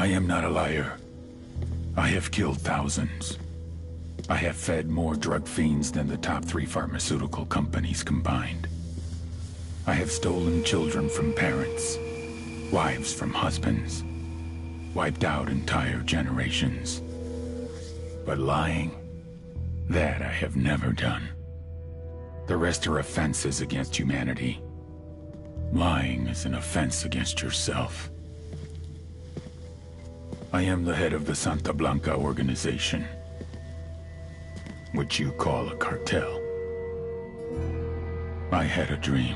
I am not a liar. I have killed thousands. I have fed more drug fiends than the top 3 pharmaceutical companies combined. I have stolen children from parents, wives from husbands, wiped out entire generations. But lying, that I have never done. The rest are offenses against humanity. Lying is an offense against yourself. I am the head of the Santa Blanca organization, which you call a cartel. I had a dream.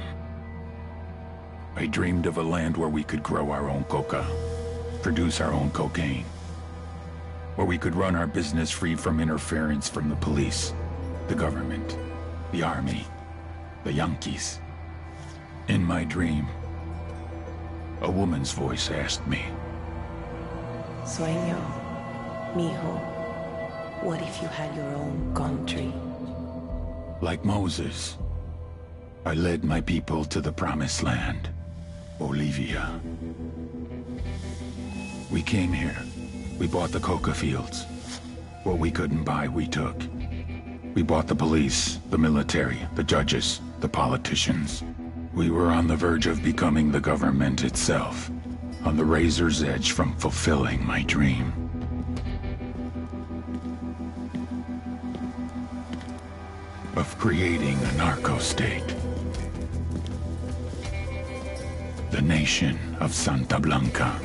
I dreamed of a land where we could grow our own coca, produce our own cocaine, where we could run our business free from interference from the police, the government, the army, the Yankees. In my dream, a woman's voice asked me, Sueño, mijo, what if you had your own country? Like Moses, I led my people to the promised land, Bolivia. We came here. We bought the coca fields. What we couldn't buy, we took. We bought the police, the military, the judges, the politicians. We were on the verge of becoming the government itself, on the razor's edge from fulfilling my dream. Of creating a narco-state. The nation of Santa Blanca.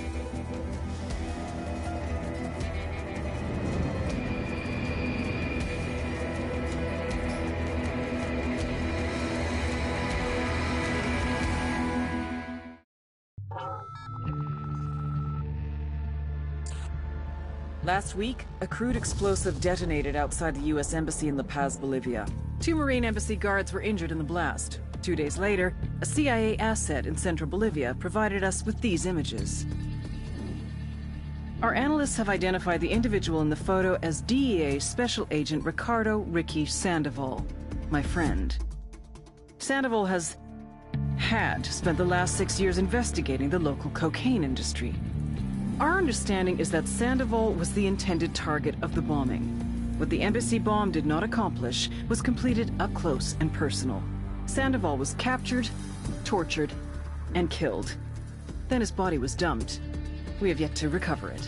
Last week, a crude explosive detonated outside the U.S. Embassy in La Paz, Bolivia. 2 Marine Embassy guards were injured in the blast. 2 days later, a CIA asset in central Bolivia provided us with these images. Our analysts have identified the individual in the photo as DEA Special Agent Ricardo "Ricky" Sandoval, my friend. Sandoval had spent the last 6 years investigating the local cocaine industry. Our understanding is that Sandoval was the intended target of the bombing. What the embassy bomb did not accomplish was completed up close and personal. Sandoval was captured, tortured, and killed. Then his body was dumped. We have yet to recover it.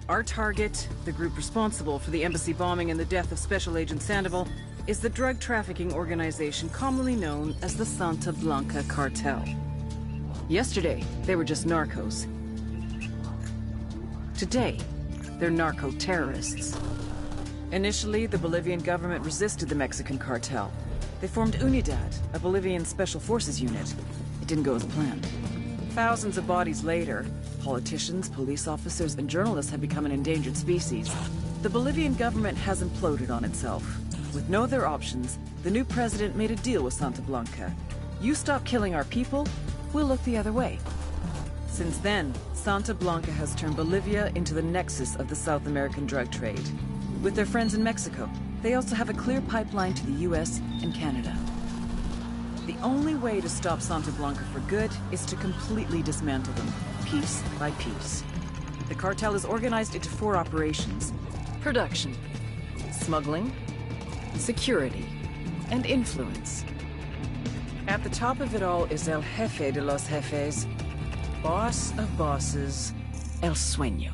Our target, the group responsible for the embassy bombing and the death of Special Agent Sandoval, is the drug trafficking organization commonly known as the Santa Blanca Cartel. Yesterday, they were just narcos. Today, they're narco-terrorists. Initially, the Bolivian government resisted the Mexican cartel. They formed Unidad, a Bolivian special forces unit. It didn't go as planned. Thousands of bodies later, politicians, police officers, and journalists have become an endangered species. The Bolivian government has imploded on itself. With no other options, the new president made a deal with Santa Blanca. You stop killing our people, we'll look the other way. Since then, Santa Blanca has turned Bolivia into the nexus of the South American drug trade. With their friends in Mexico, they also have a clear pipeline to the US and Canada. The only way to stop Santa Blanca for good is to completely dismantle them, piece by piece. The cartel is organized into 4 operations: production, smuggling, security, and influence. At the top of it all is El Jefe de los Jefes, boss of bosses, El Sueño.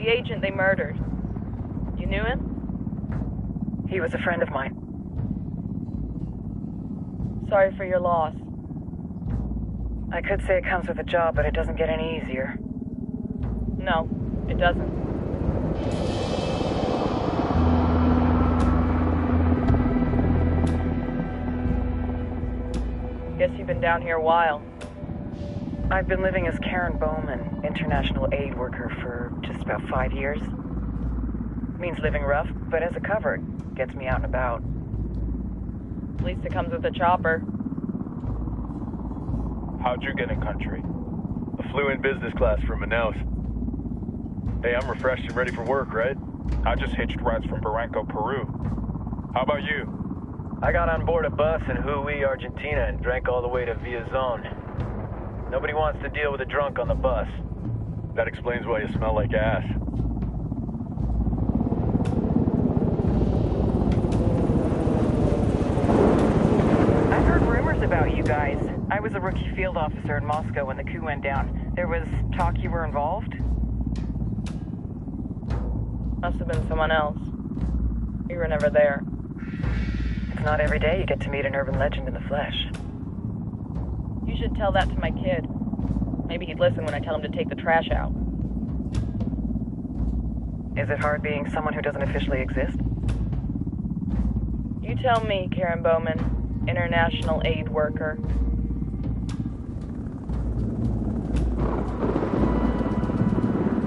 The agent they murdered. You knew him? He was a friend of mine. Sorry for your loss. I could say it comes with a job, but it doesn't get any easier. No, it doesn't. Guess you've been down here a while. I've been living as Karen Bowman, international aid worker, for just about 5 years. Means living rough, but as a cover, it gets me out and about. At least it comes with a chopper. How'd you get in country? I flew in business class from Manaus. Hey, I'm refreshed and ready for work, right? I just hitched rides from Barranco, Peru. How about you? I got on board a bus in Hui, Argentina, and drank all the way to Villazon. Nobody wants to deal with a drunk on the bus. That explains why you smell like ass. I've heard rumors about you guys. I was a rookie field officer in Moscow when the coup went down. There was talk you were involved? Must have been someone else. You were never there. It's not every day you get to meet an urban legend in the flesh. You should tell that to my kid. Maybe he'd listen when I tell him to take the trash out. Is it hard being someone who doesn't officially exist? You tell me, Karen Bowman, international aid worker.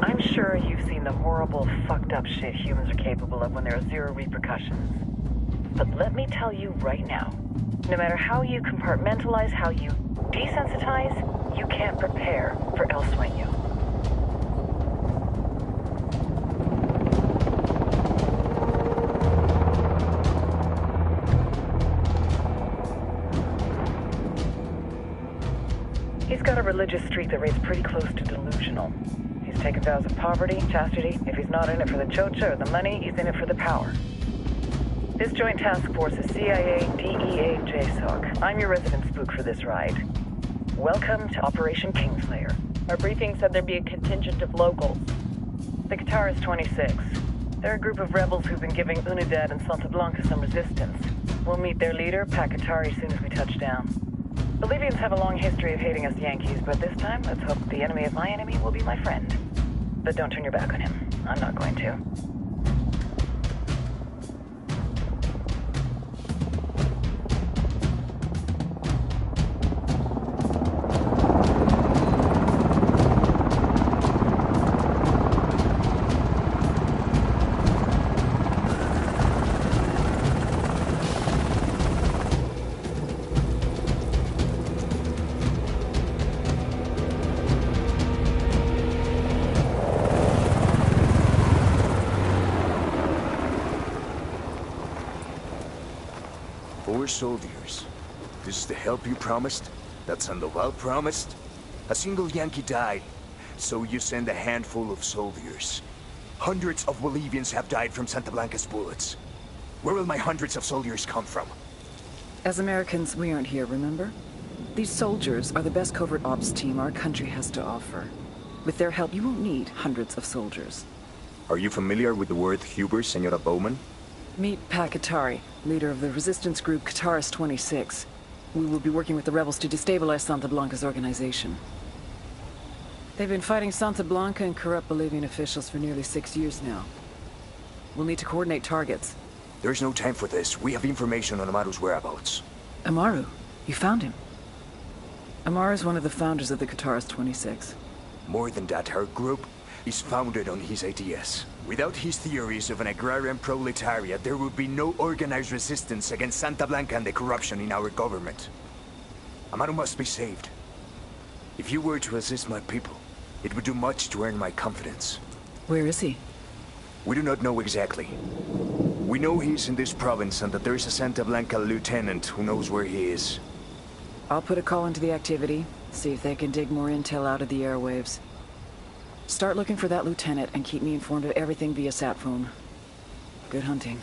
I'm sure you've seen the horrible, fucked up shit humans are capable of when there are zero repercussions. But let me tell you right now, no matter how you compartmentalize, how you desensitize, you can't prepare for El Sueño. He's got a religious streak that rates pretty close to delusional. He's taken vows of poverty, chastity. If he's not in it for the chocha or the money, he's in it for the power. This joint task force is CIA, DEA, JSOC. I'm your resident spook for this ride. Welcome to Operation Kingslayer. Our briefing said there'd be a contingent of locals. The Qatar 26. They're a group of rebels who've been giving Unidad and Santa Blanca some resistance. We'll meet their leader, Pakatari, soon as we touch down. Bolivians have a long history of hating us Yankees, but this time, let's hope the enemy of my enemy will be my friend. But don't turn your back on him. I'm not going to. Soldiers. This is the help you promised? That Sandoval promised? A single Yankee died, so you send a handful of soldiers. Hundreds of Bolivians have died from Santa Blanca's bullets. Where will my hundreds of soldiers come from? As Americans, we aren't here, remember? These soldiers are the best covert ops team our country has to offer. With their help, you won't need hundreds of soldiers. Are you familiar with the word Huber, Senora Bowman? Meet Pakatari, leader of the resistance group Qatar 26. We will be working with the rebels to destabilize Santa Blanca's organization. They've been fighting Santa Blanca and corrupt Bolivian officials for nearly 6 years now. We'll need to coordinate targets. There's no time for this. We have information on Amaru's whereabouts. Amaru? You found him? Amaru is one of the founders of the Qatar 26. More than that, her group is founded on his ideas. Without his theories of an agrarian proletariat, there would be no organized resistance against Santa Blanca and the corruption in our government. Amaru must be saved. If you were to assist my people, it would do much to earn my confidence. Where is he? We do not know exactly. We know he's in this province and that there is a Santa Blanca lieutenant who knows where he is. I'll put a call into the activity, see if they can dig more intel out of the airwaves. Start looking for that lieutenant and keep me informed of everything via sat phone. Good hunting.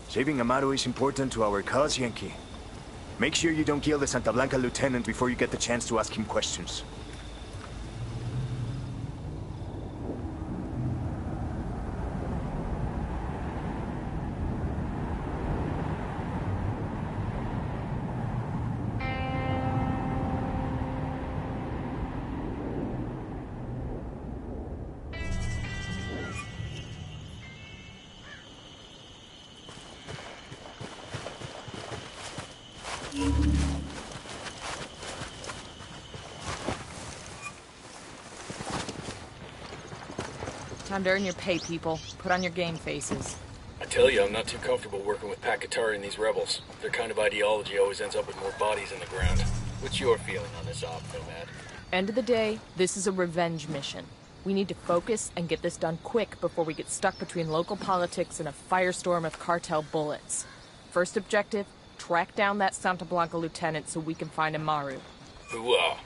Saving Amaru is important to our cause, Yankee. Make sure you don't kill the Santa Blanca lieutenant before you get the chance to ask him questions. Time to earn your pay, people. Put on your game faces. I tell you, I'm not too comfortable working with Pakatari and these rebels. Their kind of ideology always ends up with more bodies in the ground. What's your feeling on this op, Nomad? End of the day, this is a revenge mission. We need to focus and get this done quick before we get stuck between local politics and a firestorm of cartel bullets. First objective, track down that Santa Blanca lieutenant so we can find Amaru. Hooah!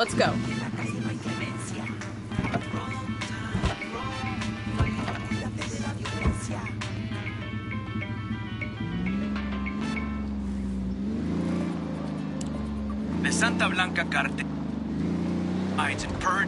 Let's go. Santa Blanca cartel hides in Purge.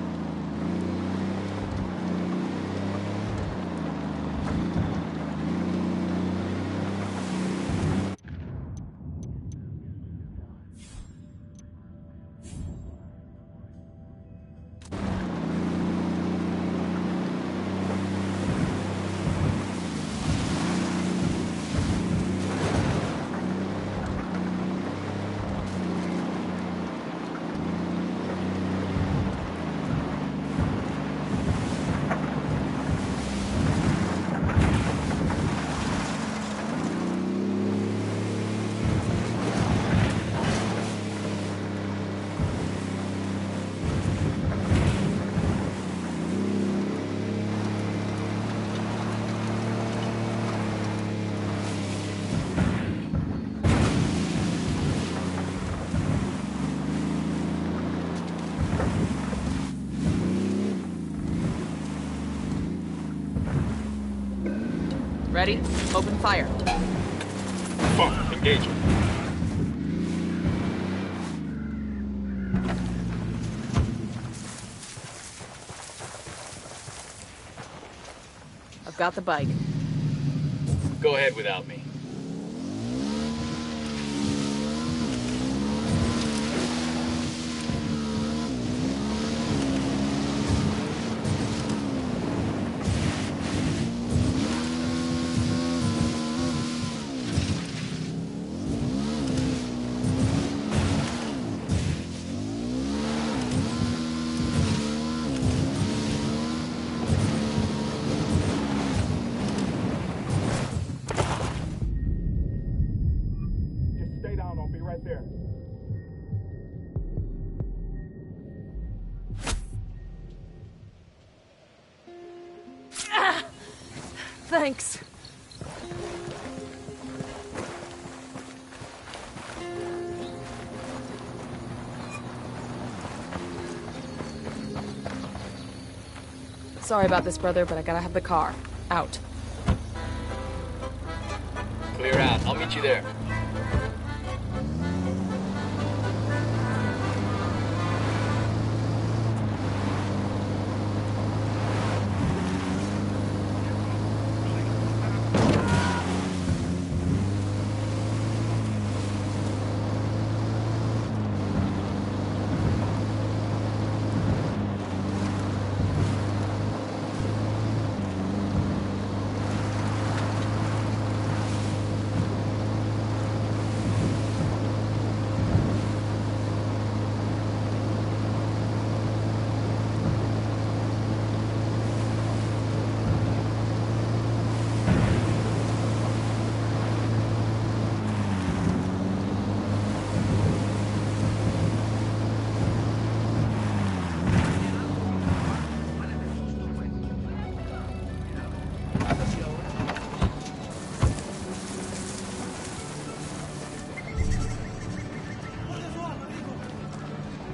Ready? Open fire. Fuck, engaging. I've got the bike. Go ahead without me. Thanks. Sorry about this, brother, but I gotta have the car. Out. Clear out. I'll meet you there.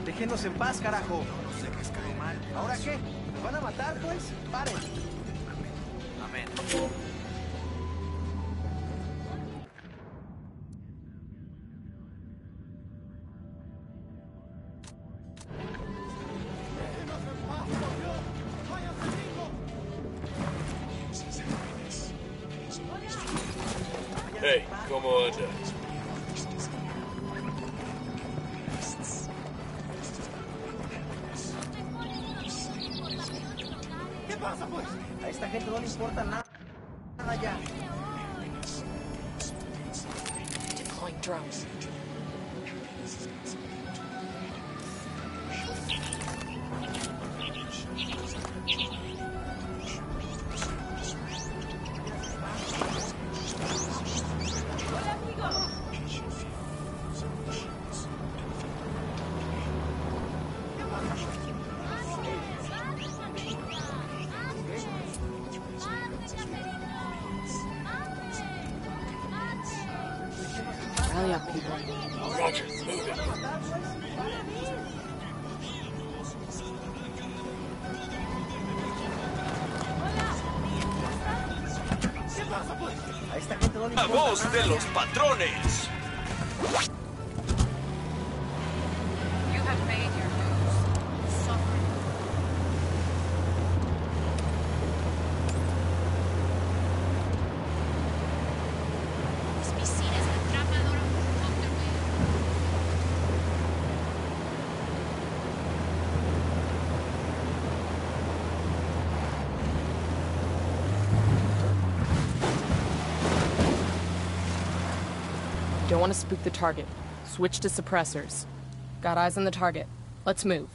Déjenos en paz, carajo. ¿Ahora qué? ¿Nos van a matar, pues? Paren. Amén. Hey, ¿cómo anda? ¿Qué pasa, pues? A esta gente no le importa nada ya. Deploying drones. Rally up, people. Roger, move it. A esta gente no le La importa voz nada de ya. los patrones. Don't want to spook the target. Switch to suppressors. Got eyes on the target. Let's move.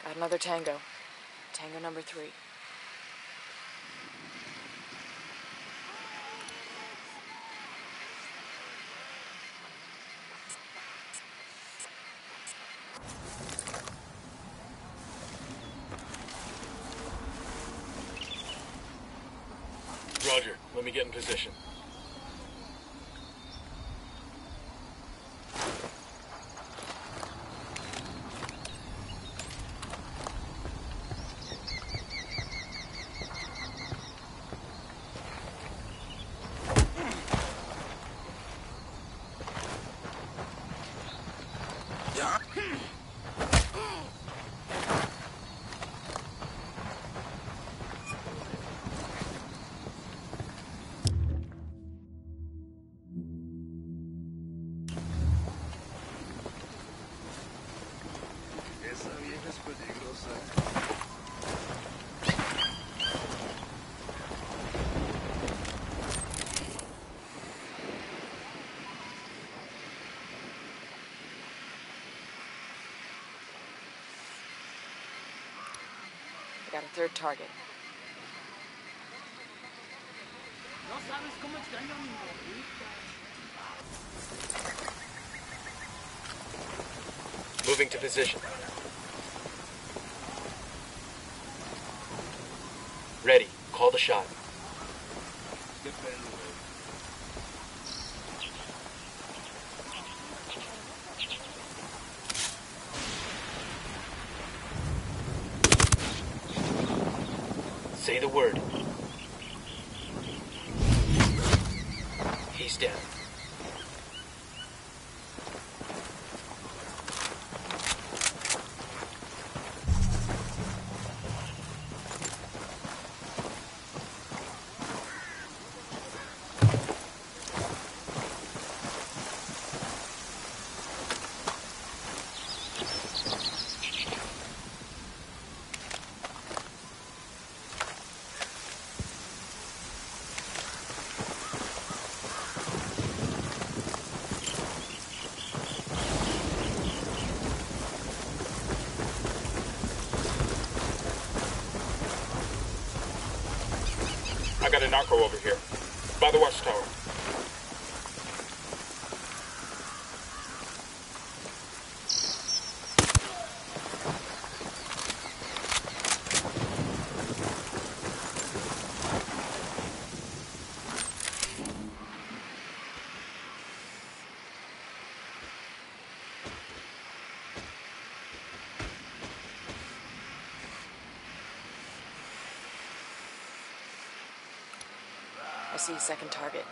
Got another tango. Tango number 3. Roger. Let me get in position. Got a third target. Moving to position. Ready. Call the shot. Say the word. He's down. I got a narco over here, by the watchtower. I see a second target.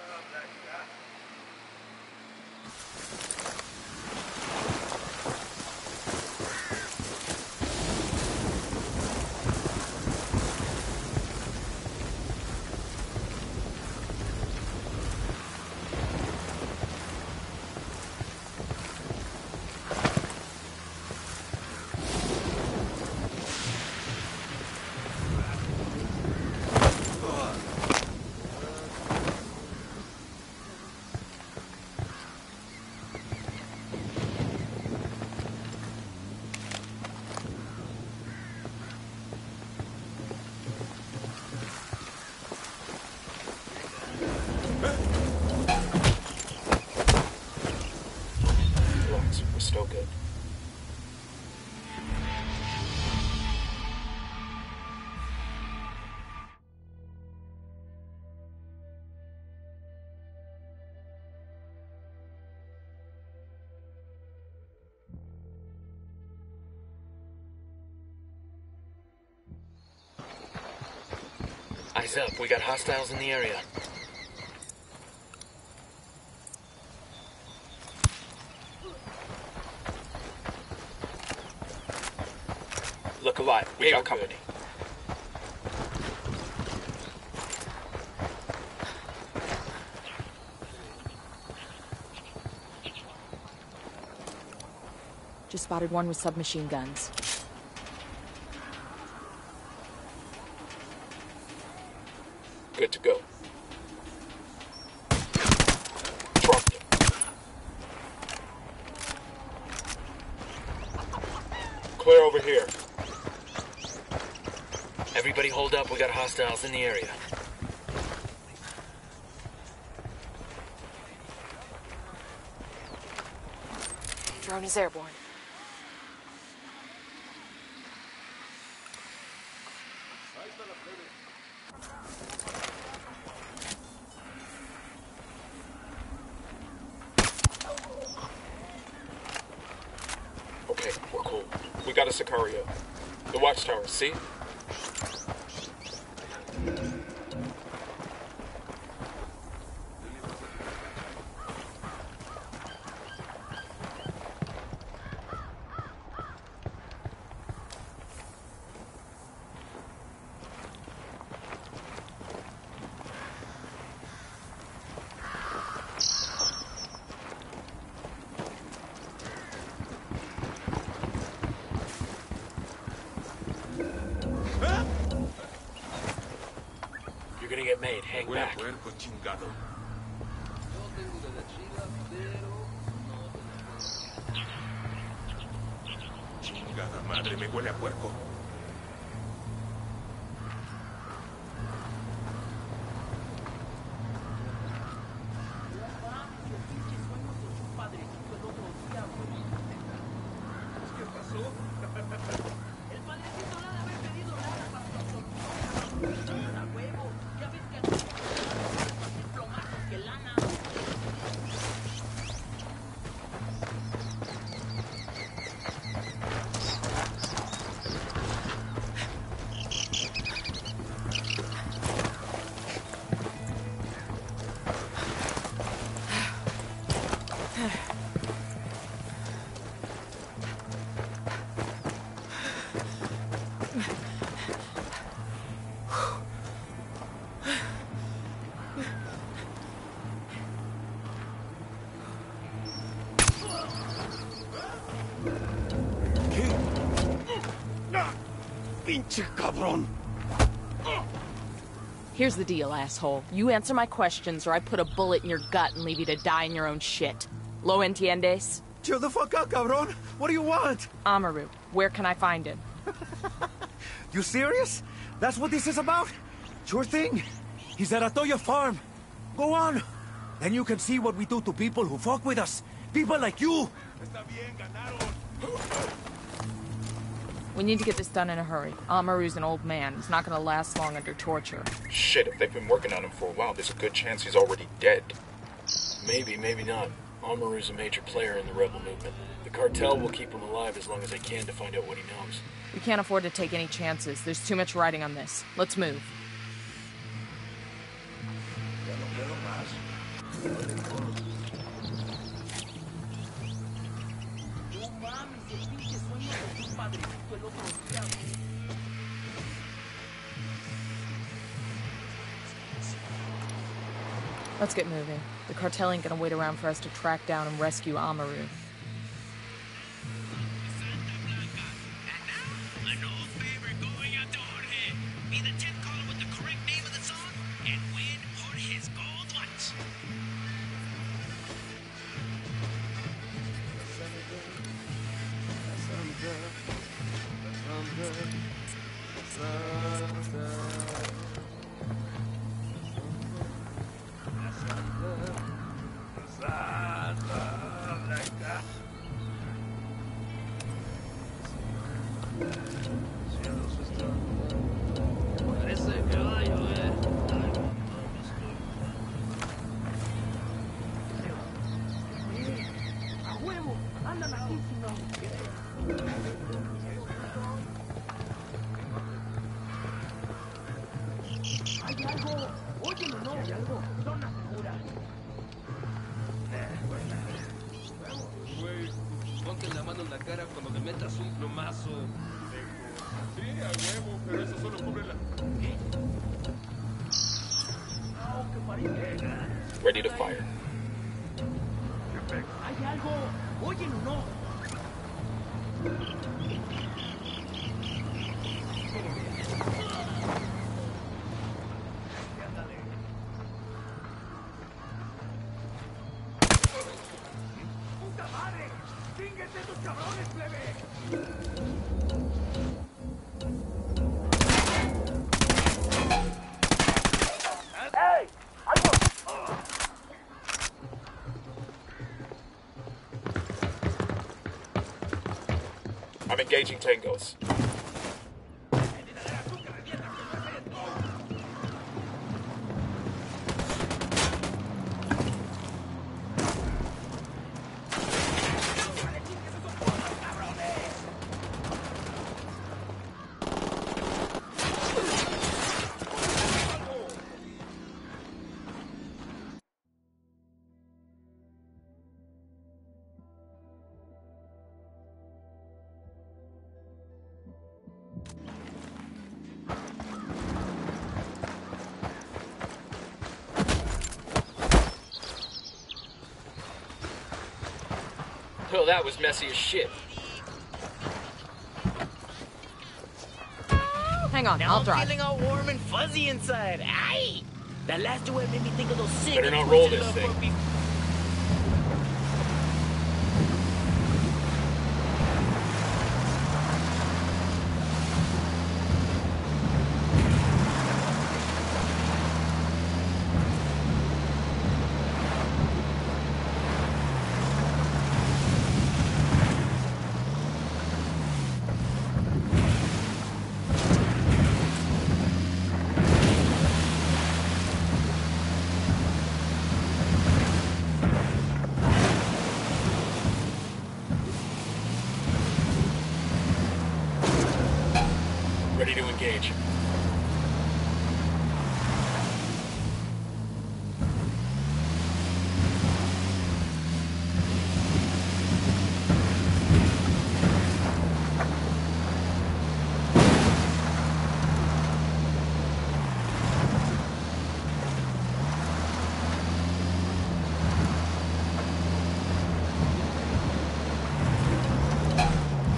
Eyes up, we got hostiles in the area. Look alive. We got company. Just spotted one with submachine guns. Good to go. Dropped him. Clear over here. Everybody hold up, we got hostiles in the area. Drone is airborne. Okay, we're cool. We got a Sicario. The watchtower, see? You're gonna get made, hang back. Chingada madre, me huele a puerco. Pinche cabrón. Here's the deal, asshole. You answer my questions or I put a bullet in your gut and leave you to die in your own shit. Lo entiendes? Chill the fuck out, cabrón. What do you want? Amaru, where can I find him? You serious? That's what this is about? Sure thing. He's at Atoya Farm. Go on. Then you can see what we do to people who fuck with us. People like you. We need to get this done in a hurry. Amaru's an old man. He's not gonna last long under torture. Shit, if they've been working on him for a while, there's a good chance he's already dead. Maybe, maybe not. Amaru's a major player in the rebel movement. The cartel will keep him alive as long as they can to find out what he knows. We can't afford to take any chances. There's too much riding on this. Let's move. Let's get moving. The cartel ain't gonna wait around for us to track down and rescue Amaru. Güey, ponte la mano en la cara cuando te metas un plomazo. Sí, a huevo, pero eso solo cubre la... Ready to fire. ¡Hay algo! ¡Óyelo, no! ¡Puta madre! ¡Fíjense estos cabrones, plebe! ¡Ey! I'm engaging tangos. Oh, that was messy as shit. Hang on, Now I'll I'm drive. feeling all warm and fuzzy inside. Aye! That last duet made me think of those sick Better and not roll twisted this love thing. puppies. Ready to engage.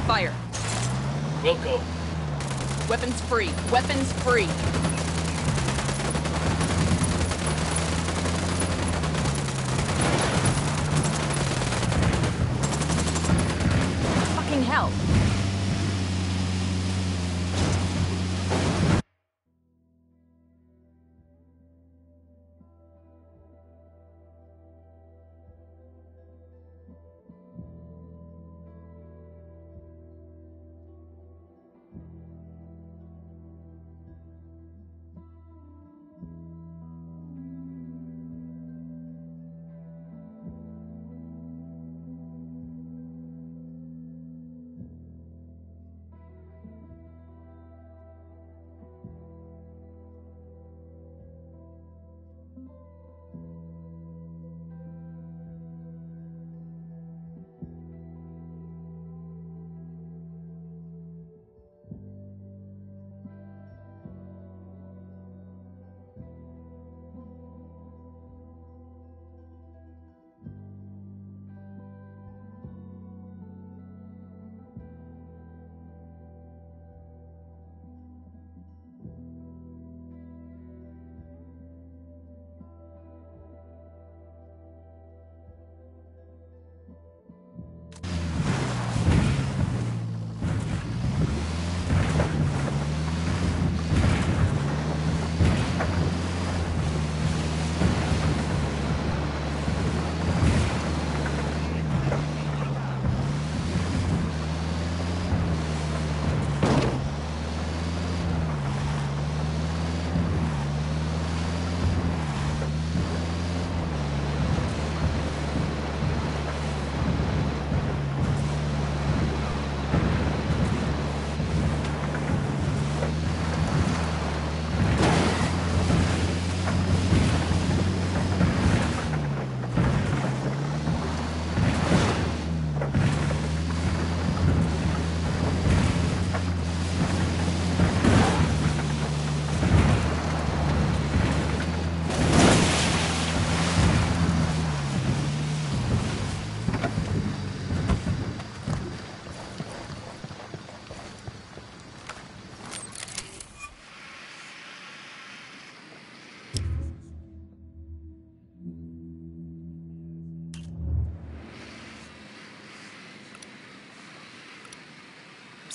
Fire. Wilco. Weapons free. Weapons free. Fucking hell.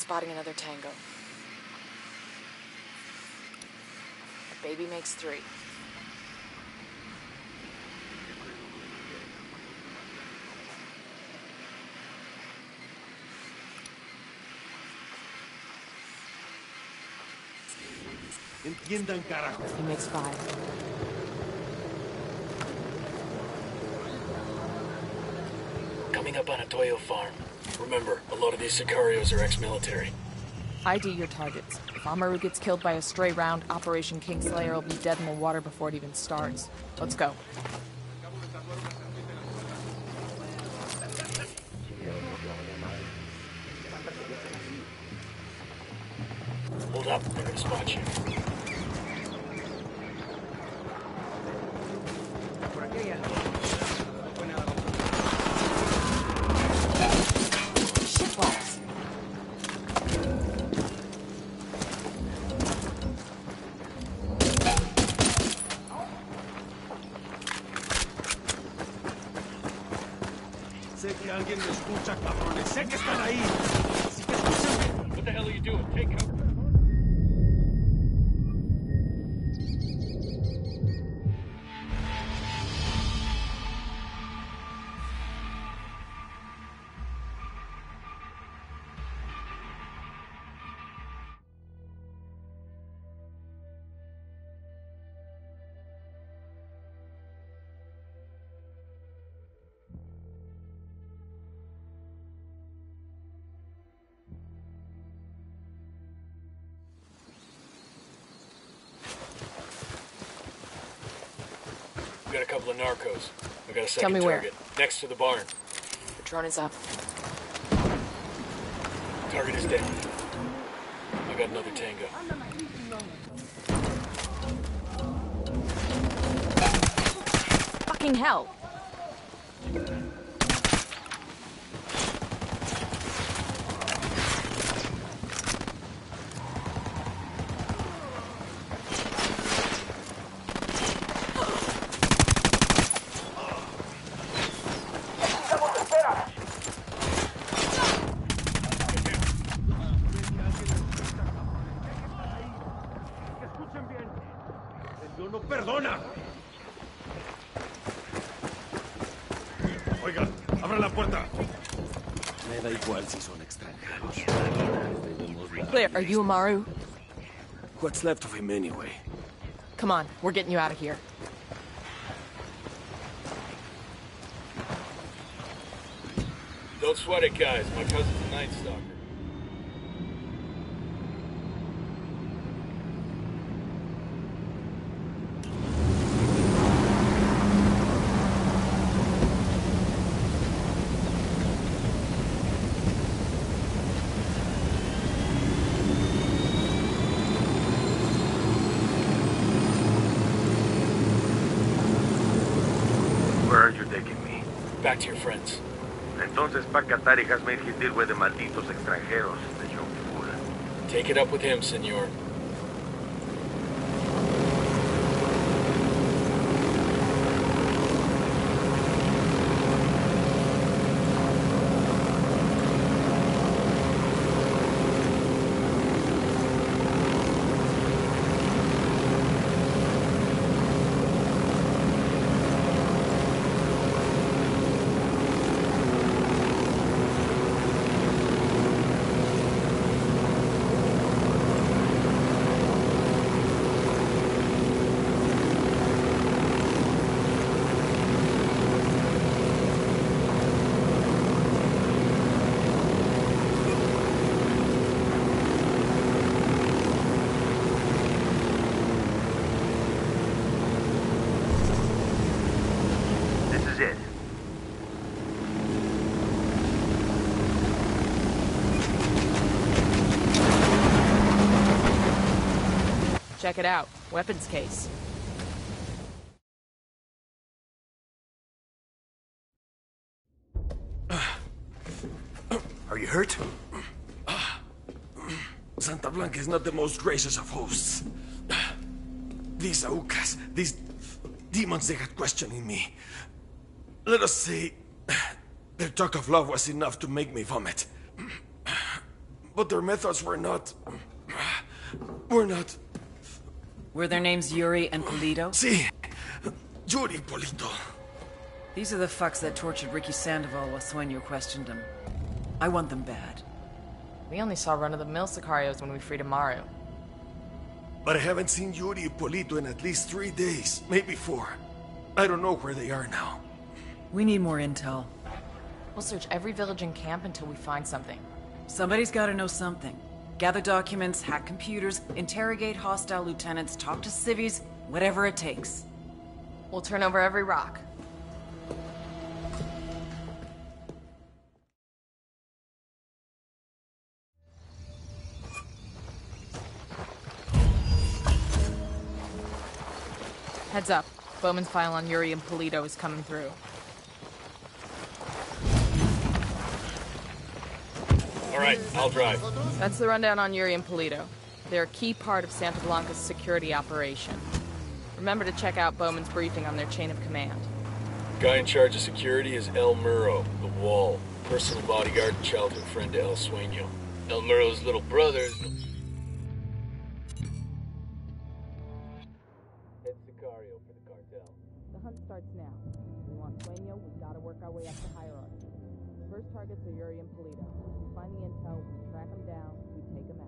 spotting another tango. A baby makes 3. Entiendan, carajo. He makes 5. Coming up on a Toyo farm. Remember, a lot of these Sicarios are ex-military. ID your targets. If Amaru gets killed by a stray round, Operation Kingslayer will be dead in the water before it even starts. Let's go. Hold up, they're gonna spot you. Shitballs. Sé que alguien me escucha, cabrones. Sé que están ahí. Así que escúchenme. What the hell are you doing? Take cover. We got a couple of narcos. I got a Tell me second where. target. Next to the barn. The drone is up. Target is down. I got another tango. Fucking hell. Escuchen bien. El Dios no perdona. Oigan, abran la puerta. Me da igual si son extranjeros. Claire, are you Amaru? What's left of him anyway? Come on, we're getting you out of here. Don't sweat it, guys. My cousin's a Night Stalker. Where are you taking me? Back to your friends. Entonces Pacatari has made his deal with the malditos extranjeros, the young fool. Take it up with him, senor. This is it. Check it out. Weapons case. Are you hurt? Santa Blanca is not the most gracious of hosts. These Aucas, these demons they had questioning me. Let us say, their talk of love was enough to make me vomit. but their methods were not... Were their names Yuri and Polito? Sí. Yuri Polito. These are the fucks that tortured Ricky Sandoval while Sueño questioned him. I want them bad. We only saw run-of-the-mill Sicarios when we freed Amaru. But I haven't seen Yuri and Polito in at least 3 days, maybe 4. I don't know where they are now. We need more intel. We'll search every village and camp until we find something. Somebody's gotta know something. Gather documents, hack computers, interrogate hostile lieutenants, talk to civvies, whatever it takes. We'll turn over every rock. Heads up. Bowman's file on Yuri and Polito is coming through. All right, I'll drive. That's the rundown on Yuri and Polito. They're a key part of Santa Blanca's security operation. Remember to check out Bowman's briefing on their chain of command. Guy in charge of security is El Muro, the Wall. Personal bodyguard and childhood friend to El Sueño. El Muro's little brother is... Head Sicario for the cartel. The hunt starts now. We want Sueño, we've got to work our way up the hierarchy. First targets are Yuri and Polito. We find the intel, we track them down, we take them out.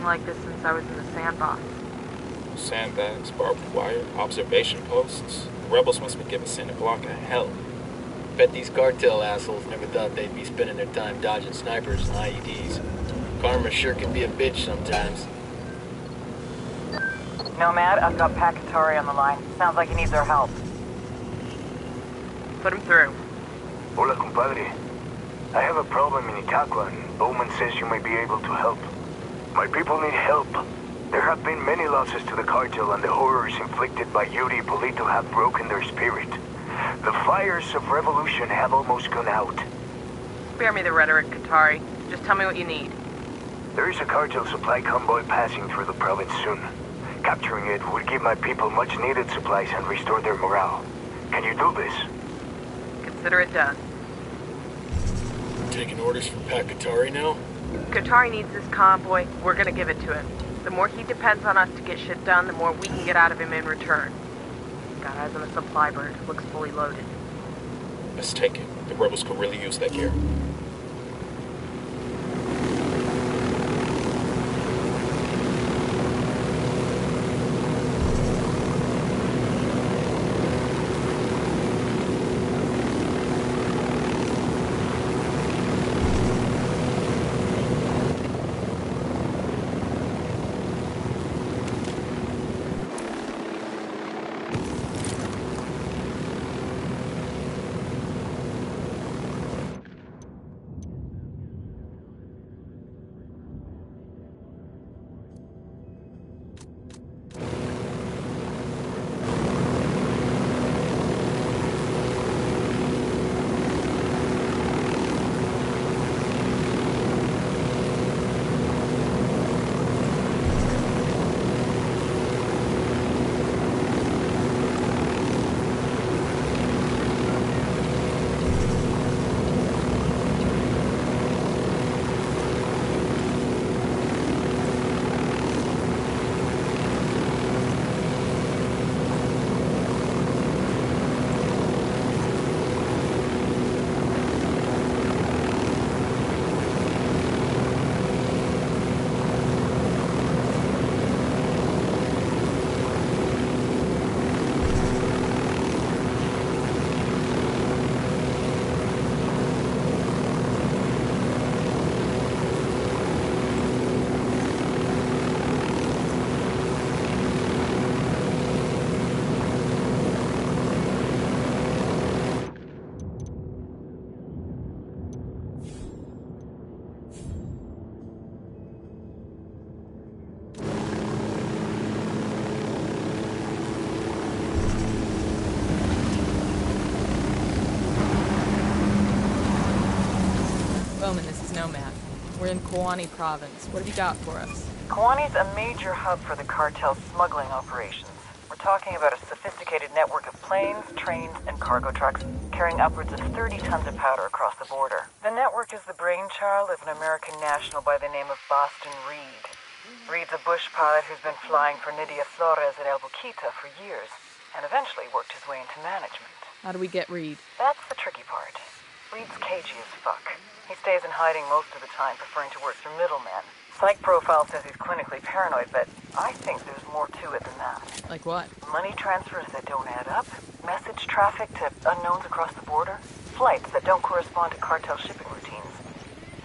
Like this since I was in the sandbox. Sandbags, barbed wire, observation posts. The rebels must be giving Santa Blanca hell. Bet these cartel assholes never thought they'd be spending their time dodging snipers and IEDs. Karma sure can be a bitch sometimes. Nomad, I've got Pacatari on the line. Sounds like he needs our help. Put him through. Hola, compadre. I have a problem in Itaqua, and Bowman says you may be able to help. My people need help. There have been many losses to the cartel, and the horrors inflicted by Yuri Polito have broken their spirit. The fires of revolution have almost gone out. Spare me the rhetoric, Qatari. Just tell me what you need. There is a cartel supply convoy passing through the province soon. Capturing it would give my people much-needed supplies and restore their morale. Can you do this? Consider it done. Taking orders from Pacatari now? Qatari needs this convoy, we're gonna give it to him. The more he depends on us to get shit done, the more we can get out of him in return. Got eyes on a supply bird, looks fully loaded. Let's take it. The rebels could really use that gear. Bowman, this is Nomad. We're in Kawani province. What have you got for us? Kawani's a major hub for the cartel's smuggling operations. We're talking about a sophisticated network of planes, trains, and cargo trucks carrying upwards of 30 tons of powder across the border. The network is the brainchild of an American national by the name of Boston Reed. Reed's a bush pilot who's been flying for Nydia Flores at El Boquita for years, and eventually worked his way into management. How do we get Reed? That's the tricky part. Reed's cagey as fuck. He stays in hiding most of the time, preferring to work through middlemen. Psych profile says he's clinically paranoid, but I think there's more to it than that. Like what? Money transfers that don't add up, message traffic to unknowns across the border, flights that don't correspond to cartel shipping routines.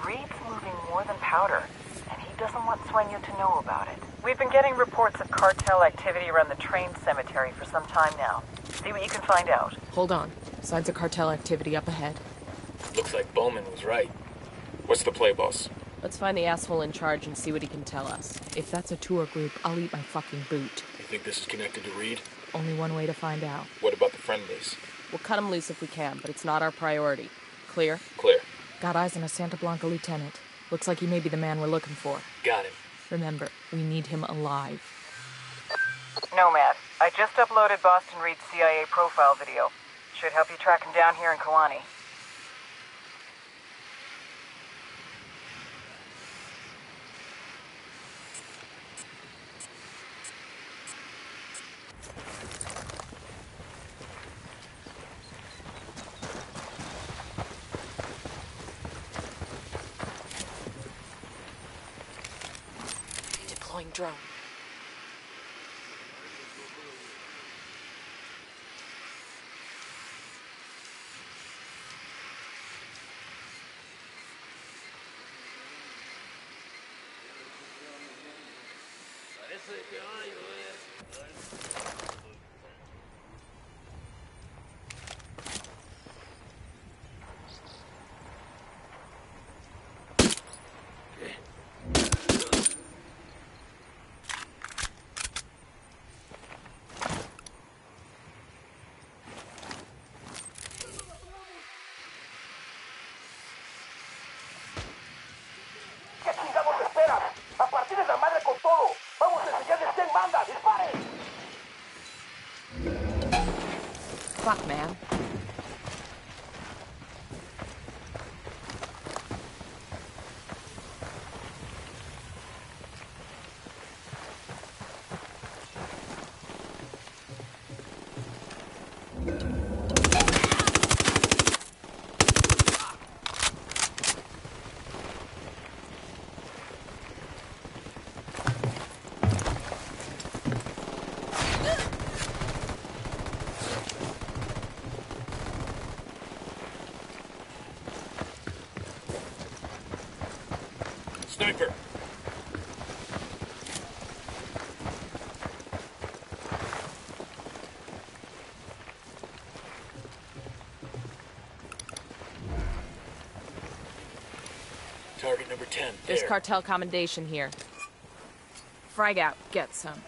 Reed's moving more than powder, and he doesn't want Sueño to know about it. We've been getting reports of cartel activity around the train cemetery for some time now. See what you can find out. Hold on. Signs of cartel activity up ahead. Looks like Bowman was right. What's the play, boss? Let's find the asshole in charge and see what he can tell us. If that's a tour group, I'll eat my fucking boot. You think this is connected to Reed? Only one way to find out. What about the friendlies? We'll cut him loose if we can, but it's not our priority. Clear? Clear. Got eyes on a Santa Blanca lieutenant. Looks like he may be the man we're looking for. Got him. Remember, we need him alive. Nomad, I just uploaded Boston Reed's CIA profile video. Should help you track him down here in Kawani. Deploying drone. Fuck, man. Sniper! Target number 10. There's there. cartel commendation here. Frag out. Get some.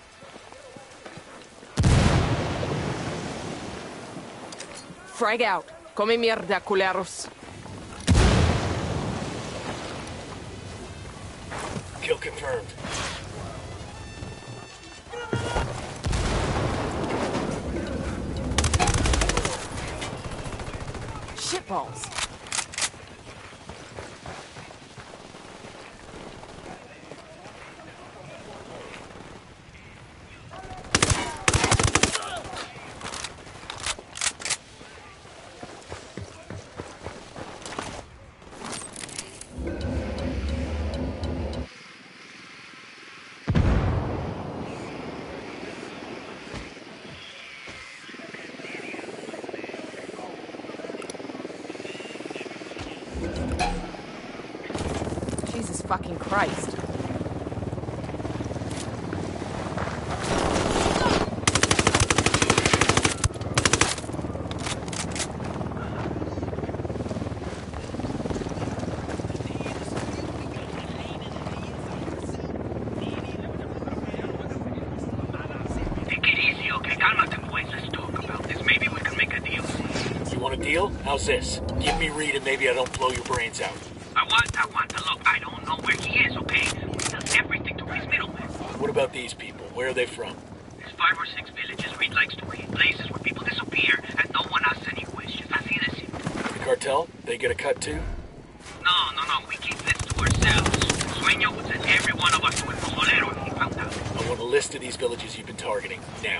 Frag out. Come mierda, culeros. Kill confirmed. Shitballs. Jesus fucking Christ. You want a deal? How's this? Give me Reed and maybe I don't blow your brains out. I Aguanta. Look, I don't know where he is, okay? He does everything to his middlemen. What about these people? Where are they from? There's 5 or 6 villages Reed likes to hit. Places where people disappear and no one asks any questions. Así de simple. The cartel? They get a cut too? No. We keep this to ourselves. Sueño would send every one of us to El Pozolero if he found out. I want a list of these villages you've been targeting, now.